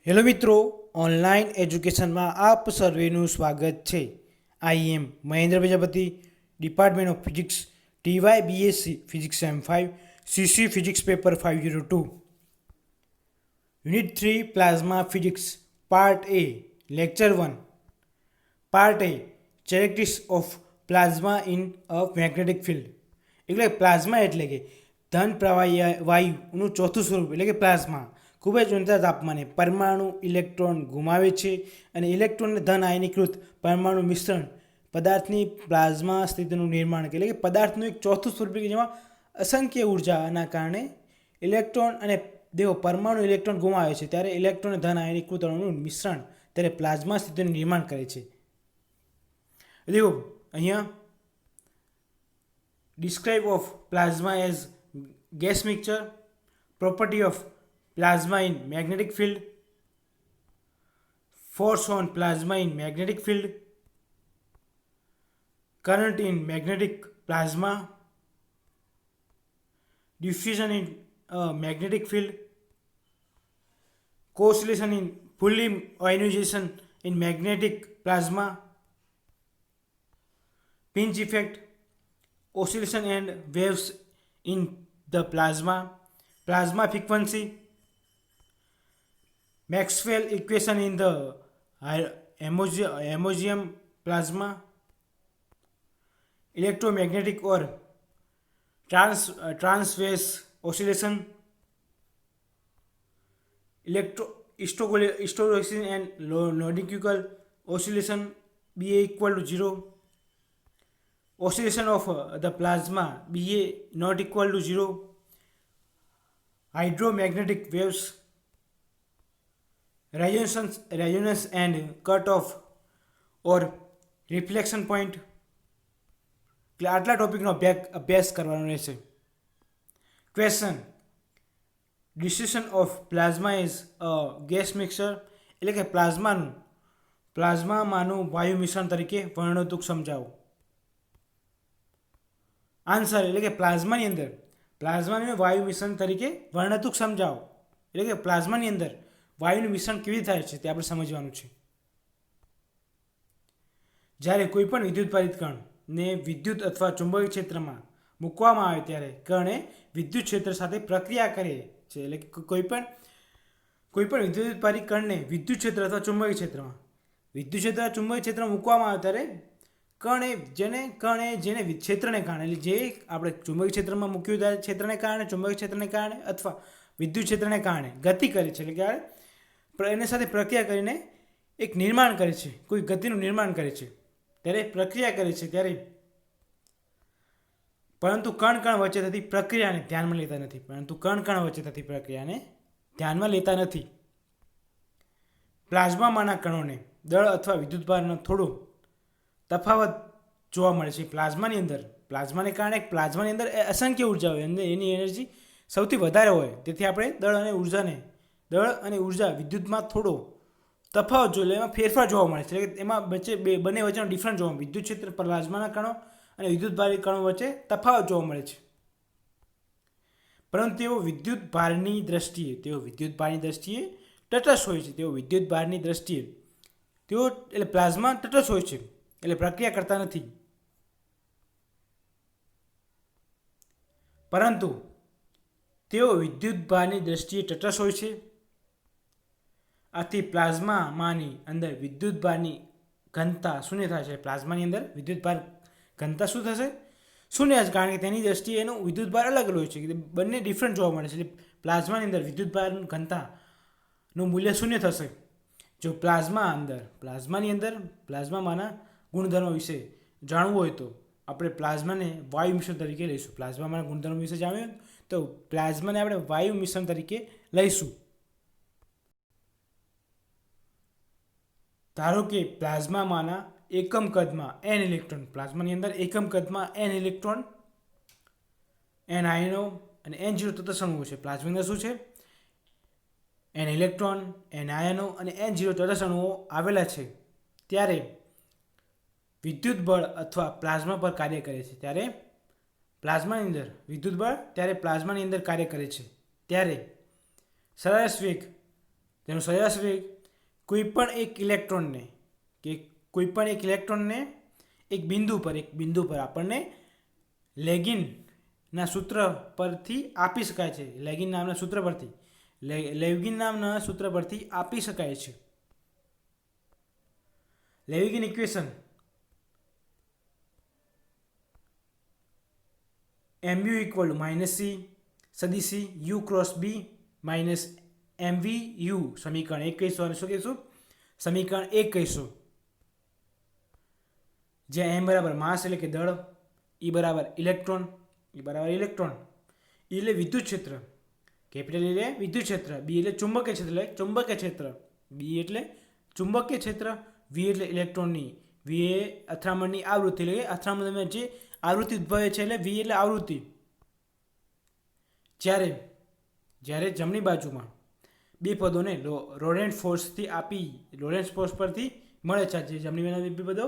Hello મિત્રો, online એજ્યુકેશનમાં આપ સર્વેનું સ્વાગત છે. I am Mahendra Prajapati, department of physics, TY BSc physics sem 5, CC physics paper 502. Unit 3 plasma physics part A, lecture 1. Part A, characteristics of plasma in a magnetic field. એટલે plasma એટલે કે ધન પ્રવાહી વાયુનું ચોથું સ્વરૂપ એટલે કે પ્લાઝમા ખૂબ જ ઊંચા તાપમાને પરમાણુ ઇલેક્ટ્રોન ગુમાવે છે અને ઇલેક્ટ્રોનને ધન આયનીકૃત પરમાણુ મિશ્રણ પદાર્થની પ્લાઝમા સ્થિતિનું નિર્માણ કરે. એટલે કે પદાર્થનું એક ચોથું સ્વરૂપ કે જેમાં અસંખ્ય ઉર્જાના કારણે ઇલેક્ટ્રોન અને દેવો પરમાણુ ઇલેક્ટ્રોન ગુમાવે છે ત્યારે ઇલેક્ટ્રોન ધન આયનીકૃત અણુનું મિશ્રણ ત્યારે પ્લાઝમા સ્થિતિનું નિર્માણ કરે છે. દેવો અહીંયા describe of plasma as gas mixture, property of plasma in magnetic field, force on plasma in magnetic field, current in magnetic plasma, diffusion in magnetic field, co-oscillation in fully ionization in magnetic plasma, pinch effect, oscillation and waves in the plasma, plasma frequency, Maxwell equation in the Hamozium plasma, electromagnetic or transverse oscillation, hysteresis and longitudinal oscillation BA equal to 0, oscillation of the plasma BA not equal to 0, hydromagnetic waves, resonance and cut off or reflection point. આટલા ટોપિકનો અભ્યાસ કરવાનો રહેશે. Question, distribution of plasma is a gas mixer એટલે કે પ્લાઝમામાંનું વાયુ મિશ્રણ તરીકે વર્ણવતું સમજાવો. આન્સર એટલે કે પ્લાઝમાની અંદર પ્લાઝમાનું વાયુ મિશ્રણ તરીકે વર્ણવતું સમજાવો. એટલે કે પ્લાઝમાની અંદર વાયુનું મિશ્રણ કેવી રીતે થાય છે તે આપણે સમજવાનું છે. જ્યારે કોઈ પણ વિદ્યુતભારિત કણને વિદ્યુત અથવા ચુંબકીય ક્ષેત્રમાં મૂકવામાં આવે ત્યારે કણે વિદ્યુત ક્ષેત્ર સાથે પ્રક્રિયા કરે છે. એટલે કે કોઈ પણ વિદ્યુતભારિત કણને વિદ્યુત ક્ષેત્ર અથવા ચુંબકીય ક્ષેત્રમાં ચુંબકીય ક્ષેત્રમાં મૂકવામાં આવે ત્યારે કણે જેને ક્ષેત્રને કારણે એટલે જે આપણે ચુંબકીય ક્ષેત્રમાં મૂક્યું ત્યારે ક્ષેત્રને કારણે ચુંબકીય ક્ષેત્રને કારણે અથવા વિદ્યુત ક્ષેત્રને કારણે ગતિ કરે છે. એટલે કે એની સાથે પ્રક્રિયા કરીને એક નિર્માણ કરે છે, કોઈ ગતિનું નિર્માણ કરે છે ત્યારે પ્રક્રિયા કરે છે ત્યારે પરંતુ કણ વચ્ચે થતી પ્રક્રિયાને ધ્યાનમાં લેતા નથી. પ્લાઝમામાંના કણોને દળ અથવા વિદ્યુતભારનો થોડો તફાવત જોવા મળે છે. પ્લાઝમાને કારણે પ્લાઝમાની અંદર અસંખ્ય ઉર્જા હોય અને એની એનર્જી સૌથી વધારે હોય તેથી આપણે દળ અને ઉર્જા વિદ્યુતમાં થોડો તફાવત જોઈએ એમાં ફેરફાર જોવા મળે છે. એટલે કે એમાં બંને વચ્ચેનો ડિફરન્સ જોવા મળે. વિદ્યુત ક્ષેત્ર પ્લાઝમાના કણો અને વિદ્યુતભારી કણો વચ્ચે તફાવત જોવા મળે છે. પરંતુ તેઓ વિદ્યુતભારની દ્રષ્ટિએ તટસ્થ હોય છે. એટલે પ્લાઝમા તટસ્થ હોય છે એટલે પ્રક્રિયા કરતા નથી. પરંતુ તેઓ વિદ્યુતભારની દ્રષ્ટિએ તટસ્થ હોય છે. આથી પ્લાઝમામાંની અંદર વિદ્યુતભારની ઘનતા શૂન્ય થાય છે. પ્લાઝમાની અંદર વિદ્યુતભાર ઘનતા શું થશે? શૂન્ય જ, કારણ કે તેની દ્રષ્ટિએ એનું વિદ્યુતભાર અલગ હોય છે. બંને ડિફરન્ટ જોવા મળે છે. એટલે પ્લાઝમાની અંદર વિદ્યુતભાર ઘનતાનું મૂલ્ય શૂન્ય થશે. જો પ્લાઝમામાંના ગુણધર્મો વિશે જાણવું હોય તો આપણે પ્લાઝમાને વાયુ મિશ્રણ તરીકે લઈશું. પ્લાઝમામાંના ગુણધર્મો વિશે જાણ્યું તો પ્લાઝમાને આપણે વાયુ મિશ્રણ તરીકે લઈશું. ધારો કે પ્લાઝમામાંના એકમ કદમાં n ઇલેક્ટ્રોન, પ્લાઝમાની અંદર એકમ કદમાં n ઇલેક્ટ્રોન, n આયનો અને n ઝીરો તટસ્થ અણુઓ છે. પ્લાઝમાની અંદર શું છે? n ઇલેક્ટ્રોન, n આયનો અને n ઝીરો તટસ્થ અણુઓ આવેલા છે. ત્યારે વિદ્યુત બળ અથવા પ્લાઝમા પર કાર્ય કરે છે. ત્યારે પ્લાઝમાની અંદર કાર્ય કરે છે ત્યારે સરેરાશ વેગ તેનો સરેરાશ વેગ કોઈપણ એક ઇલેક્ટ્રોનને એક બિંદુ પર આપણને લેગિનના સૂત્ર પરથી આપી શકાય છે. લેગિન નામના સૂત્ર પરથી આપી શકાય છે. લેવિગિન equation mu equal to minus C સદી C U cross B minus MVU સમીકરણ 1 કહીશું. અને શું કહીશું? સમીકરણ 1 કહીશું. જ્યાં m બરાબર માસ એટલે કે દળ, E બરાબર ઇલેક્ટ્રોન, E એટલે વિદ્યુત ક્ષેત્ર, કેપિટલ E એટલે વિદ્યુત ક્ષેત્ર, B એટલે ચુંબકીય ક્ષેત્ર, V એટલે ઇલેક્ટ્રોનની, V એ અથડામણની આવૃત્તિ, એટલે કે અથડામણ જે આવૃત્તિ ઉદ્ભવે છે એટલે V એટલે આવૃત્તિ. જ્યારે જમણી બાજુમાં બે પદોને લોરેન્ટ્ઝ ફોર્સ પરથી મળે છે. જે જમણી બાજુના બે પદો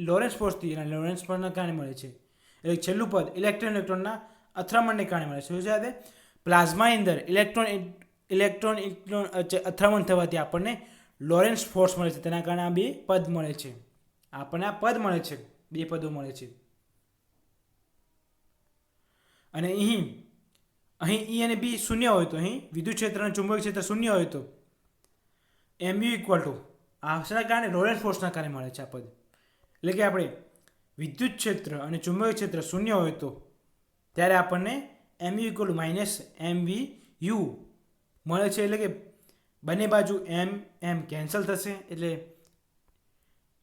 લોરેન્ટ્ઝ ફોર્સના કારણે મળે છે. એટલે છેલ્લું પદ ઇલેક્ટ્રોનના અથડામણને કારણે મળે છે. શું છે? પ્લાઝમાની અંદર ઇલેક્ટ્રોન અથડામણ થવાથી આપણને લોરેન્ટ્ઝ ફોર્સ મળે છે. તેના કારણે આ બે પદ મળે છે. બે પદો મળે છે. અને અહીં E અને B શૂન્ય હોય તો, અહીં વિદ્યુત ક્ષેત્ર અને ચુંબકીય ક્ષેત્ર શૂન્ય હોય તો mu ઇક્વલ ટુ આના કારણે લોરેન્ટ્ઝ ફોર્સના કારણે મળે છે આ પદ. એટલે કે આપણે વિદ્યુત ક્ષેત્ર અને ચુંબકીય ક્ષેત્ર શૂન્ય હોય તો ત્યારે આપણને mu equal to minus MVU મળે છે. એટલે કે બંને બાજુ m કેન્સલ થશે, એટલે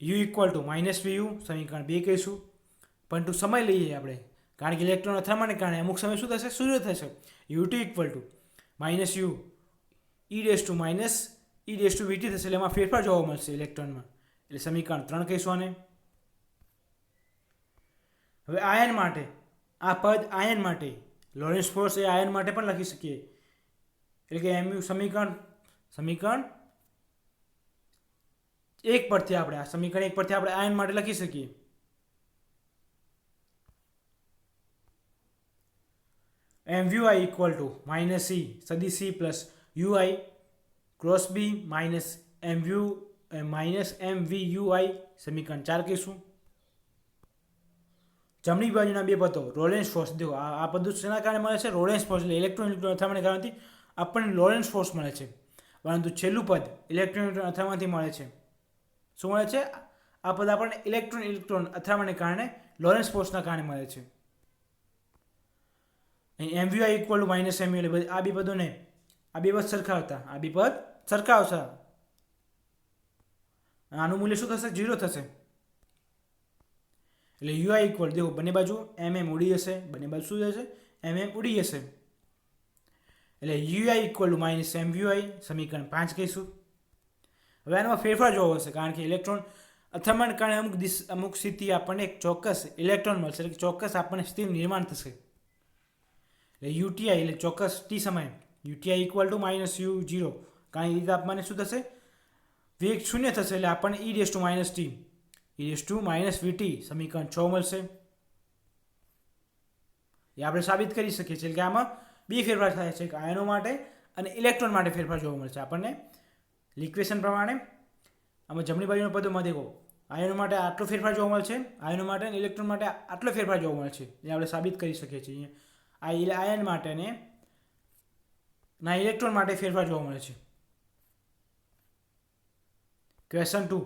u equal to minus VU સમીકરણ 2 કહીશું. પરંતુ સમય લઈએ આપણે, કારણ કે ઇલેક્ટ્રોન અથડામણને કારણે અમુક સમય શું થશે? શૂન્ય થશે. ut equal to minus u e to VT થશે. એટલે એમાં ફેરફાર જોવા મળશે ઇલેક્ટ્રોનમાં, એટલે સમીકરણ 3 કહીશું. આને હવે આયન માટે આ પદ લોરેન્ટ્ઝ ફોર્સ એ આયન માટે પણ લખી શકીએ. એટલે કે mu સમીકરણ 1 પરથી આપણે આયન માટે લખી શકીએ. MVI equal to minus C સદી C plus UI cross B minus MVUI સમીકરણ 4 કહીશું. જમણી બાજુના બે પદો લોરેન્ટ્ઝ ફોર્સ, દેખો આ પદો શેના કારણે મળે છે? લોરેન્ટ્ઝ ફોર્સ, એટલે ઇલેક્ટ્રોન અથડામણને કારણથી આપણને લોરેન્ટ્ઝ ફોર્સ મળે છે. પરંતુ છેલ્લું પદ ઇલેક્ટ્રોન અથડામણથી મળે છે. શું મળે છે? આ પદ આપણને ઇલેક્ટ્રોન અથડામણને કારણે લોરેન્ટ્ઝ ફોર્સના કારણે મળે છે. અહીં MVI equal to minus MU, એટલે આ બે પદ સરખાવતા આનું મૂલ્ય શું થશે? 0 થશે. એટલે UI ઇક્વલ, દેખો બંને બાજુ ઉડી જશે, ઉડી જશે. એટલે UI equal to minus MVI સમીકરણ 5 કહીશું. હવે આમાં ફેરફાર જોવો હશે, કારણ કે ઇલેક્ટ્રોન અથડામણને કારણે અમુક સ્થિતિ આપણને એક ચોક્કસ ઇલેક્ટ્રોન મળશે, એટલે ચોક્કસ આપણને સ્થિતિ નિર્માણ થશે. એટલે UTI એટલે ચોક્કસ t સમય UTI equal to minus U0, કારણ કે તાપમાને શું થશે? વેગ શૂન્ય થશે, એટલે આપણને e ટુ માઇનસ VT સમીકરણ 6 મળશે. એ આપણે સાબિત કરી શકીએ છીએ કે આમાં બે ફેરફાર થાય છે, આયનો માટે અને ઇલેક્ટ્રોન માટે ફેરફાર જોવા મળશે આપણને. ઇક્વેશન પ્રમાણે આમાં જમણી બાજુના પદોમાં દેખો આયનો માટે આટલો ફેરફાર જોવા મળશે, આયનો માટે અને ઇલેક્ટ્રોન માટે આટલો ફેરફાર જોવા મળશે. એ આપણે સાબિત કરી શકીએ છીએ. આ આયન માટે અને ઇલેક્ટ્રોન માટે ફેરફાર જોવા મળે છે. Question 2,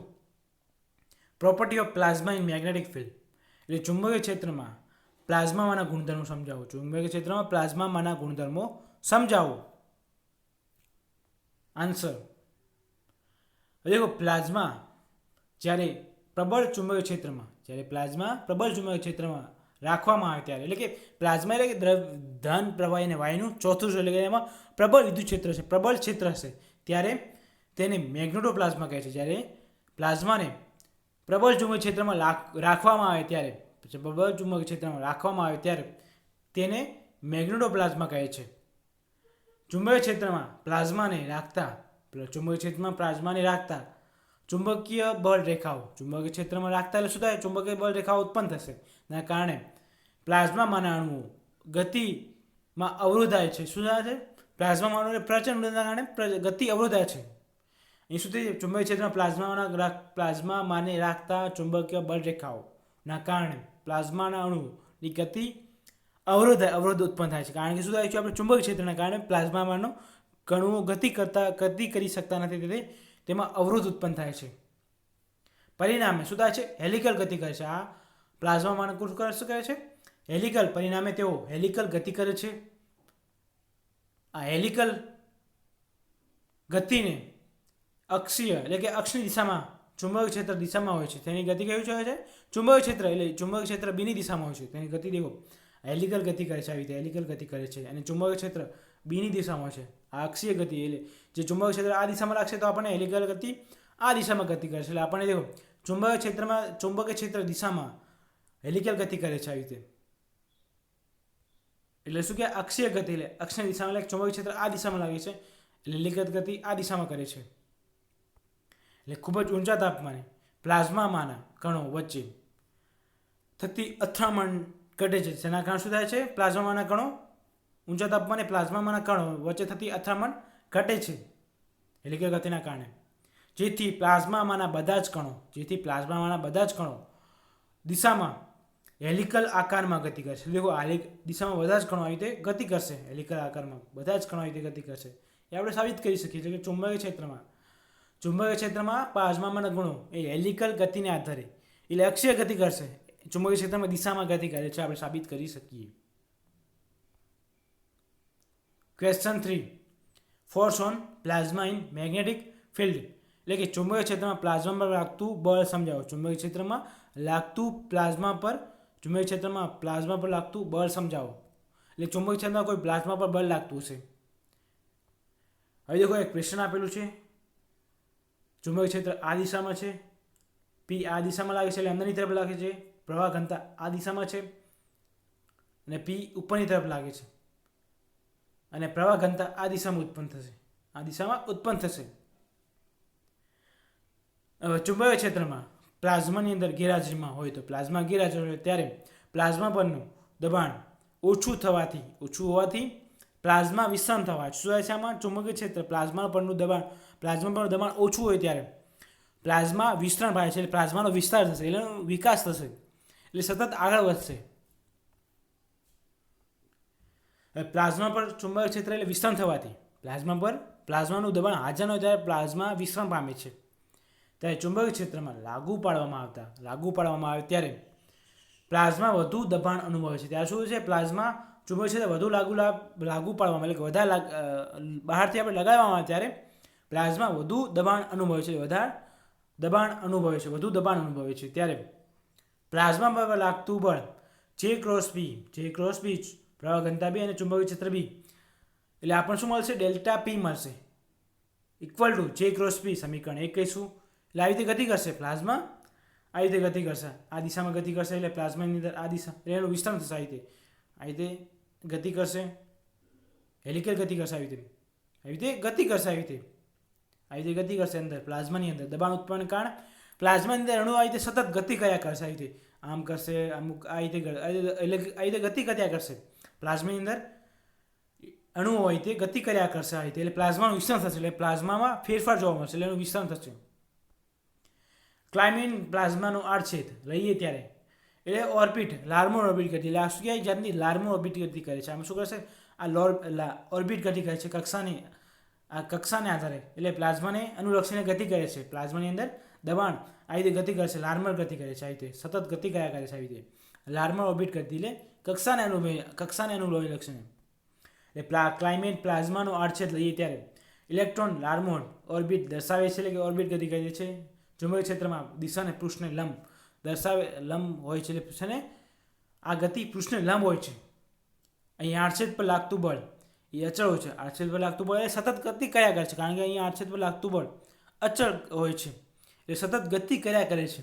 property of plasma in magnetic field, એટલે ચુંબકીય ક્ષેત્રમાં પ્લાઝમામાંના ગુણધર્મો સમજાવો. આન્સર, દેખો પ્લાઝમા જ્યારે પ્રબળ ચુંબકીય ક્ષેત્રમાં રાખવામાં આવે ત્યારે, એટલે કે પ્લાઝમા એટલે કે ધન પ્રવાહી અને વાયુનું ચોથું છે, એટલે કે એમાં પ્રબળ વિદ્યુત ક્ષેત્ર હશે ત્યારે તેને મેગ્નેટોપ્લાઝમા કહે છે. જ્યારે પ્લાઝમાને પ્રબળ ચુંબકીય ક્ષેત્રમાં રાખવામાં આવે ત્યારે તેને મેગ્નેટોપ્લાઝમા કહે છે. ચુંબકીય ક્ષેત્રમાં પ્લાઝમાને રાખતા ચુંબકીય બળ રેખાઓ, ચુંબકીય ક્ષેત્રમાં રાખતા એટલે શું થાય? ચુંબકીય બળ રેખાઓ ઉત્પન્ન થશે. ના કારણે પ્લાઝમામાંના અણુઓ ગતિમાં અવરોધાય છે. શું થાય છે? પ્લાઝમામાં અણુઓને પ્રચંડ કારણે ગતિ અવરોધાય છે. અહીં સુધી ચુંબકીય ક્ષેત્રમાં પ્લાઝમાને રાખતા ચુંબકીય બળરેખાઓના કારણે પ્લાઝમાના અણુની ગતિ અવરોધ ઉત્પન્ન થાય છે. કારણ કે શું થાય છે, આપણે ચુંબકીય ક્ષેત્રના કારણે પ્લાઝમામાંનો કણુઓ ગતિ કરી શકતા નથી, તેથી તેમાં અવરોધ ઉત્પન્ન થાય છે. પરિણામે શું થાય છે, હેલિકલ ગતિ કરે છે. આ પ્લાઝમામાં શું કરે છે, હેલિકલ. પરિણામે તેઓ હેલિકલ ગતિ કરે છે. આ હેલિકલ ગતિને અક્ષીય એટલે કે અક્ષની દિશામાં ચુંબકીય ક્ષેત્ર દિશામાં હોય છે, તેની ગતિ કેવી હોય છે, ચુંબકીય ક્ષેત્ર એટલે ચુંબકીય ક્ષેત્ર બીની દિશામાં હોય છે, તેની ગતિ દેખો હેલિકલ ગતિ કરે છે. આવી રીતે હેલિકલ ગતિ કરે છે અને ચુંબકીય ક્ષેત્ર બીની દિશામાં છે. આ અક્ષીય ગતિ એટલે જે ચુંબકીય ક્ષેત્ર આ દિશામાં લાગશે તો આપણને હેલિકલ ગતિ આ દિશામાં ગતિ કરે છે. એટલે આપણને દેખો ચુંબકીય ક્ષેત્ર દિશામાં હેલિકલ ગતિ કરે છે. આવી રીતે એટલે શું કે અક્ષીય ગતિ એટલે અક્ષની દિશામાં એટલે ચુંબકીય ક્ષેત્ર આ દિશામાં લાગે છે, એટલે હેલિકલ ગતિ આ દિશામાં કરે છે. એટલે ખૂબ જ ઊંચા તાપમાને પ્લાઝમામાંના કણો વચ્ચે થતી અથડામણ ઘટે છે. તેના કારણે શું થાય છે, પ્લાઝમામાંના કણો ઊંચા તાપમાને પ્લાઝમામાંના કણો વચ્ચે થતી અથડામણ ઘટે છે હેલિકલ ગતિના કારણે, જેથી પ્લાઝમામાંના બધા જ કણો દિશામાં હેલિકલ આકારમાં ગતિ કરશે. દેખો દિશામાં બધા જ કણો આવી રીતે ગતિ કરશે. હેલિકલ આકારમાં બધા જ કણો આવી રીતે ગતિ કરશે. એ આપણે સાબિત કરી શકીએ છીએ કે ચુંબકીય ક્ષેત્રમાં પ્લાઝમામાંના ગુણો એ હેલિકલ ગતિને આધારે એટલે અક્ષીય ગતિ કરશે. ચુંબકીય ક્ષેત્રમાં દિશામાં ગતિ કરે છે, આપણે સાબિત કરી શકીએ. Question 3, force on plasma in magnetic field એટલે કે ચુંબકીય ક્ષેત્રમાં પ્લાઝમા પર લાગતું બળ સમજાવો. ચુંબકીય ક્ષેત્રમાં પ્લાઝમા પર લાગતું બળ સમજાવો. એટલે ચુંબકીય ક્ષેત્રમાં કોઈ પ્લાઝમા પર બળ લાગતું હશે. હવે દેખો એક ક્વેશ્ચન આપેલું છે, ચુંબકીય ક્ષેત્ર આ દિશામાં છે, પી આ દિશામાં લાગે છે એટલે અંદરની તરફ લાગે છે, પ્રવાહ ઘનતા આ દિશામાં છે અને પી ઉપરની તરફ લાગે છે અને પ્રવાહ ઘનતા આ દિશામાં ઉત્પન્ન થશે. હવે ચુંબકીય ક્ષેત્રમાં પ્લાઝમાની અંદર ગેરહાજરીમાં હોય તો ત્યારે પ્લાઝમા પરનું દબાણ ઓછું હોવાથી પ્લાઝમા વિસ્તરણ થવા શું થાય છે, આમાં ચુંબકીય ક્ષેત્ર પ્લાઝમા પરનું દબાણ ઓછું હોય ત્યારે પ્લાઝમા વિસ્તરણ થાય છે, એટલે પ્લાઝમાનો વિસ્તાર થશે, એટલે વિકાસ થશે, એટલે સતત આગળ વધશે. પ્લાઝમા પર ચુંબકીય ક્ષેત્ર એટલે વિસ્તરણ થવાથી પ્લાઝમાનું દબાણ હાજર ન હોય ત્યારે પ્લાઝમા વિસ્તરણ પામે છે. ત્યારે ચુંબકીય ક્ષેત્રમાં લાગુ પાડવામાં આવે ત્યારે પ્લાઝમા વધુ દબાણ અનુભવે છે. ત્યારે શું છે, પ્લાઝમા ચુંબકીય ક્ષેત્ર વધુ લાગુ પાડવામાં એટલે કે વધારે બહારથી આપણે લગાવવામાં આવે ત્યારે પ્લાઝમા વધુ દબાણ અનુભવે છે. ત્યારે પ્લાઝમા પર લાગતું બળ જે ક્રોસ બી પ્રવાહ ઘનતા બી અને ચુંબકીય ક્ષેત્ર બી એટલે આપણને શું મળશે, ડેલ્ટા પી મળશે ઇક્વલ ટુ જે ક્રોસ બી. સમીકરણ 1 કહીશું. એટલે આવી રીતે ગતિ કરશે પ્લાઝમા, આવી રીતે ગતિ કરશે, આ દિશામાં ગતિ કરશે એટલે પ્લાઝમાની અંદર આ દિશા એટલે એનું વિસ્તરણ થશે. આવી રીતે ગતિ કરશે, હેલિકલ ગતિ કરશે, આવી રીતે ગતિ કરશે અંદર પ્લાઝમાની અંદર દબાણ ઉત્પન્ન કારણે પ્લાઝમાની અંદર અણુ આવી રીતે સતત ગતિ કર્યા કરશે. આવી રીતે આમ કરશે, અમુક આવી રીતે ગતિ કર્યા કરશે. પ્લાઝમાની અંદર અણુઓ હોય તે ગતિ કર્યા કરશે આવી રીતે, એટલે પ્લાઝમાનું વિસ્તરણ થશે, એટલે પ્લાઝમામાં ફેરફાર જોવા મળશે, એટલે એનું વિસ્તરણ થશે. ક્લાઇમિન પ્લાઝમાનો આડછેદ લઈએ ત્યારે એટલે ઓર્બિટ લાર્મોર ઓર્બિટ ગતિ, એટલે આ શું કહેવાય, જાતની લાર્મોર ઓર્બિટ ગતિ કરે છે. આમાં શું કરશે, આ ઓર્બિટ ગતિ કરે છે કક્ષાને આધારે, એટલે પ્લાઝમાને અનુલક્ષીને ગતિ કરે છે. પ્લાઝમાની અંદર દબાણ આવી રીતે ગતિ કરે છે, લાર્મર ગતિ કરે છે, આવી રીતે સતત ગતિ કર્યા કરે છે. આવી રીતે લાર્મર ઓર્બિટ ગતિ એટલે કક્ષાને અનુલક્ષીને. એટલે ક્લાઇમેટ પ્લાઝમાનો આડછેદ લઈએ ત્યારે ઇલેક્ટ્રોન લાર્મોર ઓર્બિટ દર્શાવે છે, એટલે કે ઓર્બિટ ગતિ કરે છે. ચુંબકીય ક્ષેત્રમાં દિશાને પૃષ્ઠને લંબ હોય છે, એટલે આ ગતિ પૃષ્ઠને લંબ હોય છે. અહીં આડછેદ પર લાગતું બળ એ અચળ હોય છે. આડછેદ પર લાગતું બળ એ સતત ગતિ કર્યા કરે છે, કારણ કે અહીંયા આડછેદ પર લાગતું બળ અચળ હોય છે, એ સતત ગતિ કર્યા કરે છે.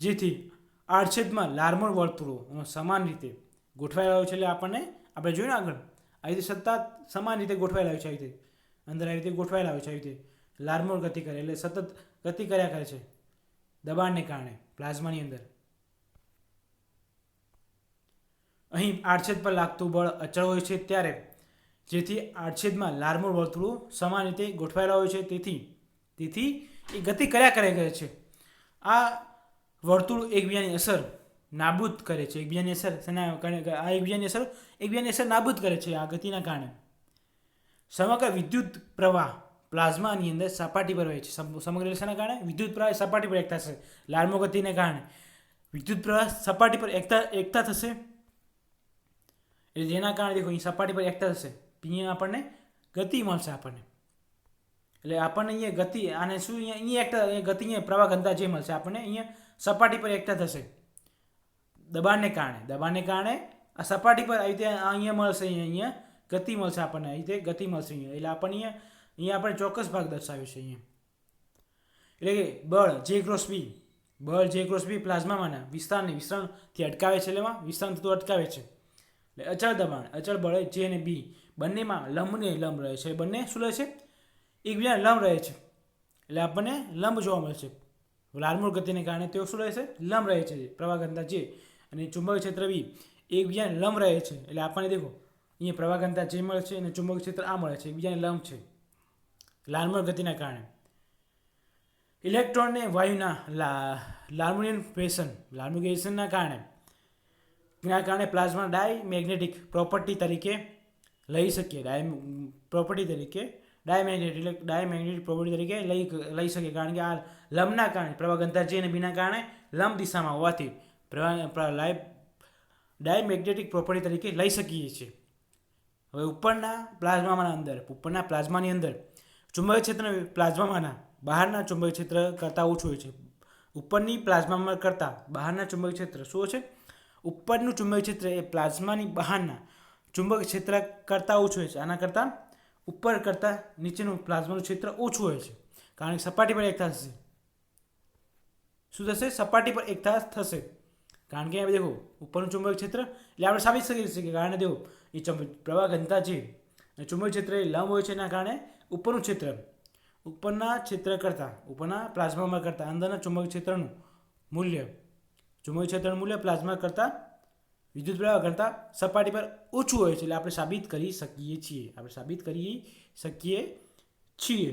જેથી આડછેદમાં લાર્મોર વર્તુળો સમાન રીતે ગોઠવાયેલા હોય છે. એટલે આપણે જોયું ને આગળ આવી રીતે સતત સમાન રીતે ગોઠવાયેલા હોય છે. આવી રીતે અંદર આવી રીતે ગોઠવાયેલા હોય છે. આવી રીતે લાર્મોર ગતિ કરે એટલે સતત ગતિ કર્યા કરે છે દબાણને કારણે પ્લાઝમાની અંદર. અહીં આડછેદ પર લાગતું બળ અચળ હોય છે, ત્યારે જેથી આડછેદમાં લાર્મોર વર્તુળો સમાન રીતે ગોઠવાયેલા હોય છે, તેથી તેથી એ ગતિ કર્યા કરે છે. આ વર્તુળ એકબીજાની અસર નાબૂદ કરે છે. એકબીજાની અસર આ એકબીજાની અસર નાબૂદ કરે છે આ ગતિના કારણે. સમગ્ર વિદ્યુત પ્રવાહ પ્લાઝમાની અંદર સપાટી પર વહે છે. સમગ્ર શેના કારણે? વિદ્યુત પ્રવાહ સપાટી પર એકઠા થશે. લાર્મો ગતિને કારણે વિદ્યુત પ્રવાહ સપાટી પર એકઠા થશે. એટલે જેના કારણે દેખો અહીં સપાટી પર એકઠા થશે. અહીંયા આપણને ગતિ મળશે આપણને. એટલે આપણને અહીંયા ગતિ આને શું અહીંયા એકઠા ગતિ અહીંયા પ્રવાહ ઘનતા જે મળશે આપણને અહીંયા સપાટી પર એકઠા થશે દબાણને કારણે આ સપાટી પર આવી રીતે અહીંયા મળશે. અહીંયા ગતિ મળશે આપણને. આવી રીતે ગતિ મળશે અહીંયા. એટલે આપણને અહીંયા આપણે ચોક્કસ ભાગ દર્શાવ્યો છે અહીંયા. એટલે કે બળ જે ક્રોસ બી પ્લાઝમામાંના વિસ્તરણથી અટકાવે છે. એટલે વિસ્તરણ થતું અટકાવે છે. એટલે અચળ દબાણ અચળ બળ જે અને બી બંનેમાં લંબ રહે છે. બંને શું રહે છે? એકબીજા લંબ રહે છે. એટલે આપણને લંબ જોવા મળશે. લાર્મોર ગતિને કારણે તેઓ શું રહે છે? લંબ રહે છે. પ્રવાહ ઘનતા જે અને ચુંબકીય ક્ષેત્ર બી એકબીજાને લંબ રહે છે. એટલે આપણને દેખો અહીંયા પ્રવાહ ઘનતા જે મળે છે અને ચુંબકીય ક્ષેત્ર આ મળે છે. એકબીજાને લંબ છે લાર્મોર ગતિના કારણે. ઇલેક્ટ્રોનને વાયુના લાર્મોનિયન કારણે પ્લાઝમા ડાયમેગ્નેટિક પ્રોપર્ટી તરીકે લઈ શકીએ. ડાયમેગ્નેટિક પ્રોપર્ટી તરીકે લઈ શકીએ. કારણ કે આ લંબના કારણે પ્રવાહ ઘનતા જે અને બીના કારણે લંબ દિશામાં હોવાથી ડાયમેગ્નેટિક પ્રોપર્ટી તરીકે લઈ શકીએ છીએ. હવે ઉપરના પ્લાઝમાની અંદર ચુંબકીય ક્ષેત્ર પ્લાઝમામાંના બહારના ચુંબકીય ક્ષેત્ર કરતાં ઓછું હોય છે. ઉપરની પ્લાઝમામાં કરતાં બહારના ચુંબકીય ક્ષેત્ર શું છે? ઉપરનું ચુંબકીય ક્ષેત્ર એ પ્લાઝમાની બહારના ચુંબકીય ક્ષેત્ર કરતાં ઓછું હોય છે. આના કરતાં ઉપર કરતાં નીચેનું પ્લાઝમાનું ક્ષેત્ર ઓછું હોય છે. કારણ કે સપાટી પર એકઠા થશે. શું થશે? સપાટી પર એકઠા થશે. કારણ કે દેખો ઉપરનું ચુંબકીય ક્ષેત્ર એટલે આપણે સાબિત કરી શકીએ. કારણ દેખો એ પ્રવાહ ઘનતા છે ચુંબકીય ક્ષેત્ર એ લંબ હોય છે. એના કારણે ઉપરનું ક્ષેત્ર ઉપરના પ્લાઝમામાં કરતાં અંદરના ચુંબકીય ક્ષેત્રનું મૂલ્ય પ્લાઝમા કરતાં વિદ્યુત પ્રવાહ કરતાં સપાટી પર ઓછું હોય છે. એટલે આપણે સાબિત કરી શકીએ છીએ.